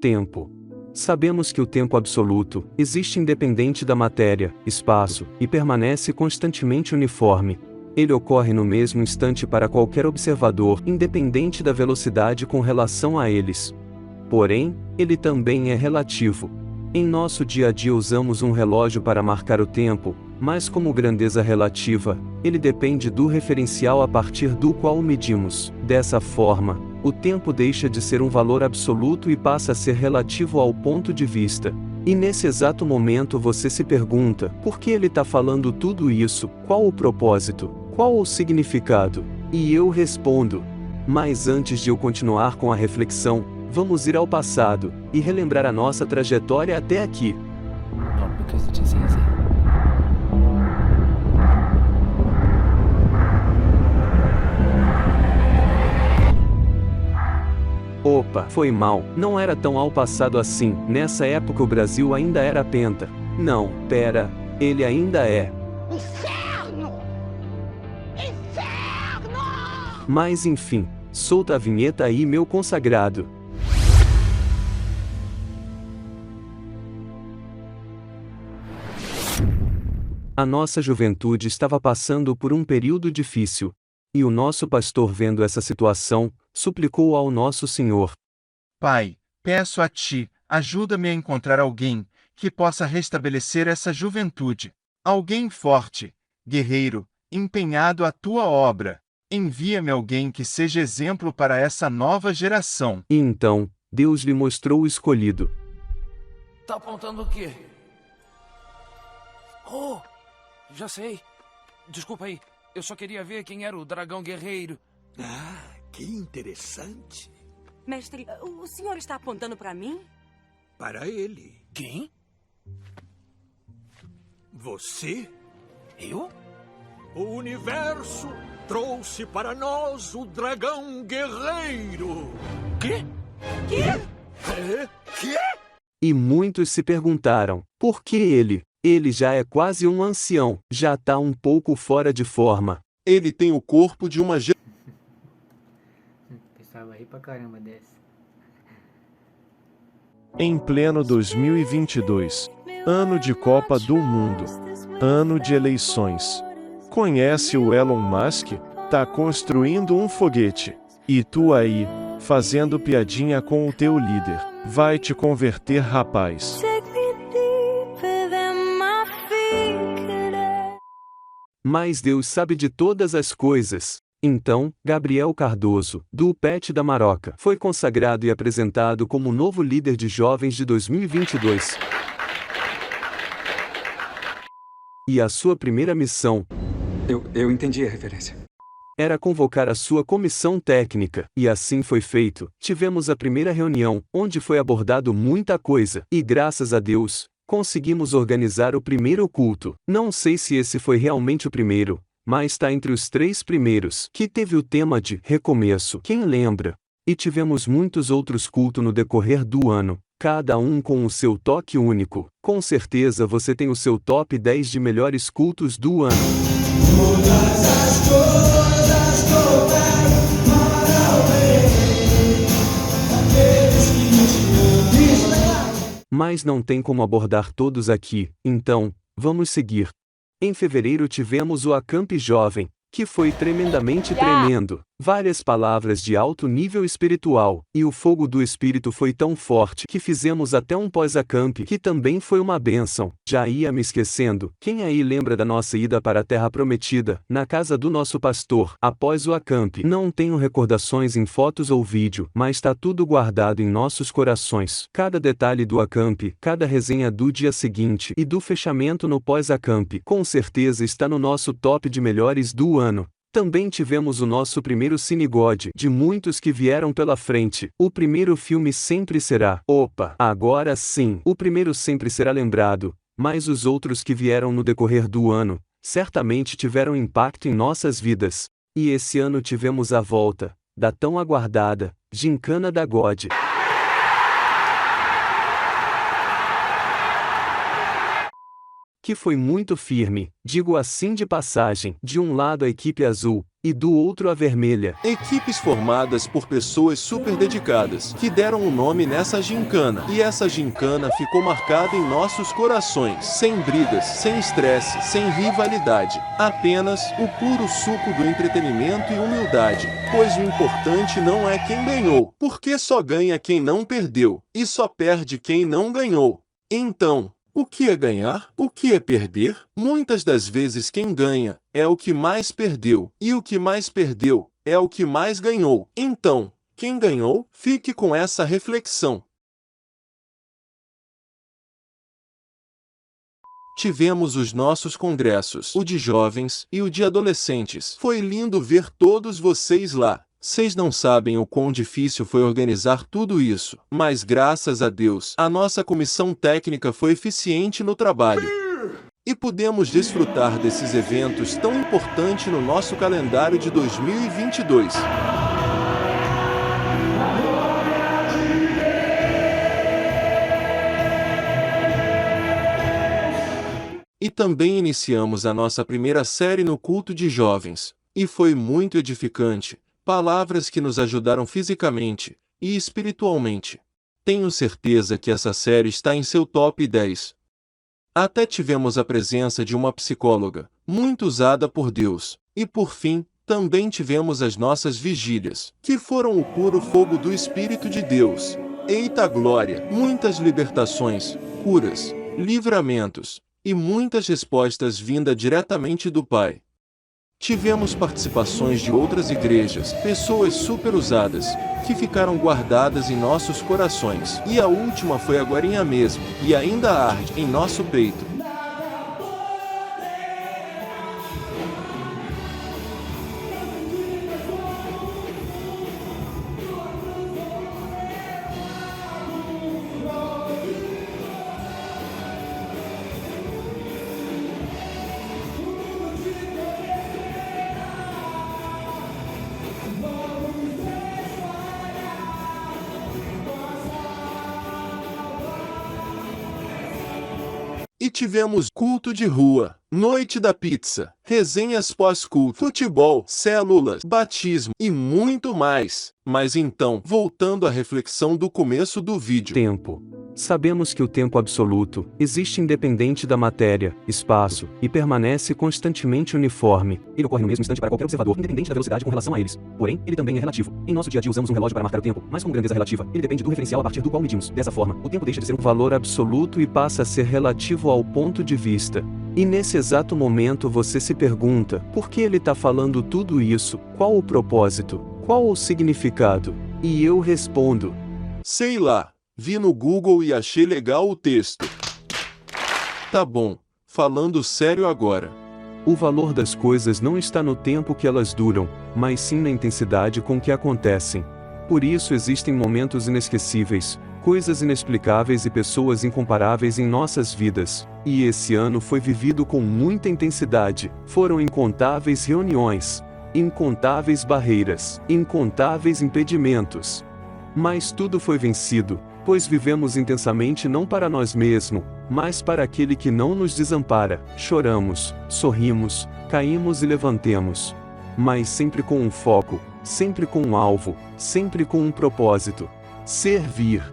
tempo. Sabemos que o tempo absoluto existe independente da matéria, espaço, e permanece constantemente uniforme. Ele ocorre no mesmo instante para qualquer observador, independente da velocidade com relação a eles. Porém, ele também é relativo. Em nosso dia a dia usamos um relógio para marcar o tempo, mas como grandeza relativa, ele depende do referencial a partir do qual o medimos. Dessa forma, o tempo deixa de ser um valor absoluto e passa a ser relativo ao ponto de vista. E nesse exato momento você se pergunta, por que ele está falando tudo isso? Qual o propósito? Qual o significado? E eu respondo. Mas antes de eu continuar com a reflexão, vamos ir ao passado e relembrar a nossa trajetória até aqui. Opa, foi mal, não era tão ao passado assim. Nessa época o Brasil ainda era penta. Não, pera, ele ainda é. Inferno! Inferno! Mas enfim, solta a vinheta aí, meu consagrado. A nossa juventude estava passando por um período difícil. E o nosso pastor, vendo essa situação, suplicou ao nosso Senhor: Pai, peço a Ti, ajuda-me a encontrar alguém que possa restabelecer essa juventude. Alguém forte, guerreiro, empenhado à Tua obra. Envia-me alguém que seja exemplo para essa nova geração. E então, Deus lhe mostrou o escolhido. Tá apontando o quê? Oh, já sei. Desculpa aí, eu só queria ver quem era o dragão guerreiro. Ah, que interessante. Mestre, o senhor está apontando para mim? Para ele. Quem? Você? Eu? O universo trouxe para nós o dragão guerreiro. Quê? Quê? E muitos se perguntaram, por que ele? Ele já é quase um ancião, já tá um pouco fora de forma. Ele tem o corpo de uma... Pensava aí pra caramba dessa. Em pleno 2022, ano de Copa do Mundo, ano de eleições. Conhece o Elon Musk? Tá construindo um foguete. E tu aí, fazendo piadinha com o teu líder. Vai te converter, rapaz. Mas Deus sabe de todas as coisas. Então, Gabriel Cardoso, do Pet da Maroca, foi consagrado e apresentado como novo líder de jovens de 2022. E a sua primeira missão... Eu entendi a referência. Era convocar a sua comissão técnica, e assim foi feito. Tivemos a primeira reunião, onde foi abordado muita coisa, e graças a Deus, conseguimos organizar o primeiro culto. Não sei se esse foi realmente o primeiro, mas está entre os 3 primeiros, que teve o tema de recomeço. Quem lembra? E tivemos muitos outros cultos no decorrer do ano, cada um com o seu toque único. Com certeza você tem o seu top 10 de melhores cultos do ano. Mas não tem como abordar todos aqui, então, vamos seguir. Em fevereiro tivemos o Acamp Jovem, que foi tremendamente tremendo. Várias palavras de alto nível espiritual, e o fogo do Espírito foi tão forte que fizemos até um pós-acamp que também foi uma bênção. Já ia me esquecendo, quem aí lembra da nossa ida para a Terra Prometida, na casa do nosso pastor, após o acamp? Não tenho recordações em fotos ou vídeo, mas está tudo guardado em nossos corações. Cada detalhe do acamp, cada resenha do dia seguinte e do fechamento no pós-acamp, com certeza está no nosso top de melhores do ano. Também tivemos o nosso primeiro Cinegod, de muitos que vieram pela frente. O primeiro filme sempre será. Opa, agora sim, o primeiro sempre será lembrado, mas os outros que vieram no decorrer do ano, certamente tiveram impacto em nossas vidas. E esse ano tivemos a volta, da tão aguardada, Gincana da God. que foi muito firme, digo assim de passagem, de um lado a equipe azul, e do outro a vermelha. Equipes formadas por pessoas super dedicadas, que deram o nome nessa gincana. E essa gincana ficou marcada em nossos corações, sem brigas, sem estresse, sem rivalidade. Apenas o puro suco do entretenimento e humildade. Pois o importante não é quem ganhou, porque só ganha quem não perdeu, e só perde quem não ganhou. Então, o que é ganhar? O que é perder? Muitas das vezes quem ganha é o que mais perdeu, e o que mais perdeu é o que mais ganhou. Então, quem ganhou? Fique com essa reflexão. Tivemos os nossos congressos, o de jovens e o de adolescentes. Foi lindo ver todos vocês lá. Vocês não sabem o quão difícil foi organizar tudo isso, mas graças a Deus, a nossa comissão técnica foi eficiente no trabalho. E pudemos desfrutar desses eventos tão importantes no nosso calendário de 2022. E também iniciamos a nossa primeira série no culto de jovens, e foi muito edificante. Palavras que nos ajudaram fisicamente e espiritualmente. Tenho certeza que essa série está em seu top 10. Até tivemos a presença de uma psicóloga, muito usada por Deus. E por fim, também tivemos as nossas vigílias, que foram o puro fogo do Espírito de Deus. Eita glória! Muitas libertações, curas, livramentos e muitas respostas vindas diretamente do Pai. Tivemos participações de outras igrejas, pessoas super usadas, que ficaram guardadas em nossos corações. E a última foi agorinha mesmo, e ainda arde em nosso peito. E tivemos culto de rua, noite da pizza, resenhas pós-culto, futebol, células, batismo e muito mais. Mas então, voltando à reflexão do começo do vídeo. Tempo. Sabemos que o tempo absoluto existe independente da matéria, espaço, e permanece constantemente uniforme. Ele ocorre no mesmo instante para qualquer observador, independente da velocidade com relação a eles. Porém, ele também é relativo. Em nosso dia a dia usamos um relógio para marcar o tempo, mas com grandeza relativa, ele depende do referencial a partir do qual medimos. Dessa forma, o tempo deixa de ser um valor absoluto e passa a ser relativo ao ponto de vista. E nesse exato momento você se pergunta, por que ele está falando tudo isso? Qual o propósito? Qual o significado? E eu respondo: sei lá, vi no Google e achei legal o texto. Tá bom, falando sério agora. O valor das coisas não está no tempo que elas duram, mas sim na intensidade com que acontecem. Por isso existem momentos inesquecíveis, coisas inexplicáveis e pessoas incomparáveis em nossas vidas. E esse ano foi vivido com muita intensidade. Foram incontáveis reuniões, incontáveis barreiras, incontáveis impedimentos. Mas tudo foi vencido, pois vivemos intensamente não para nós mesmos, mas para aquele que não nos desampara. Choramos, sorrimos, caímos e levantemos. Mas sempre com um foco, sempre com um alvo, sempre com um propósito. Servir.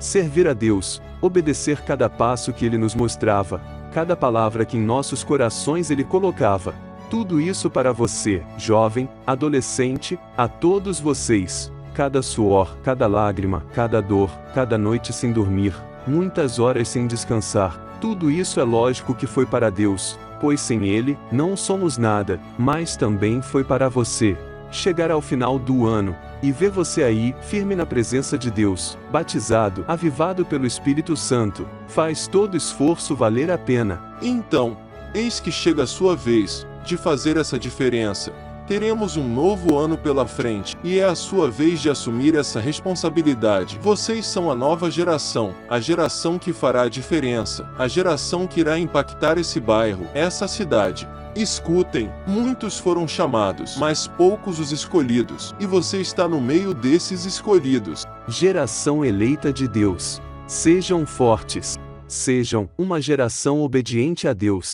Servir a Deus, obedecer cada passo que Ele nos mostrava, cada palavra que em nossos corações Ele colocava. Tudo isso para você, jovem, adolescente, a todos vocês. Cada suor, cada lágrima, cada dor, cada noite sem dormir, muitas horas sem descansar, tudo isso é lógico que foi para Deus, pois sem Ele, não somos nada, mas também foi para você. Chegar ao final do ano, e ver você aí, firme na presença de Deus, batizado, avivado pelo Espírito Santo, faz todo esforço valer a pena. Então, eis que chega a sua vez de fazer essa diferença. Teremos um novo ano pela frente, e é a sua vez de assumir essa responsabilidade. Vocês são a nova geração, a geração que fará a diferença, a geração que irá impactar esse bairro, essa cidade. Escutem, muitos foram chamados, mas poucos os escolhidos, e você está no meio desses escolhidos. Geração eleita de Deus. Sejam fortes. Sejam uma geração obediente a Deus.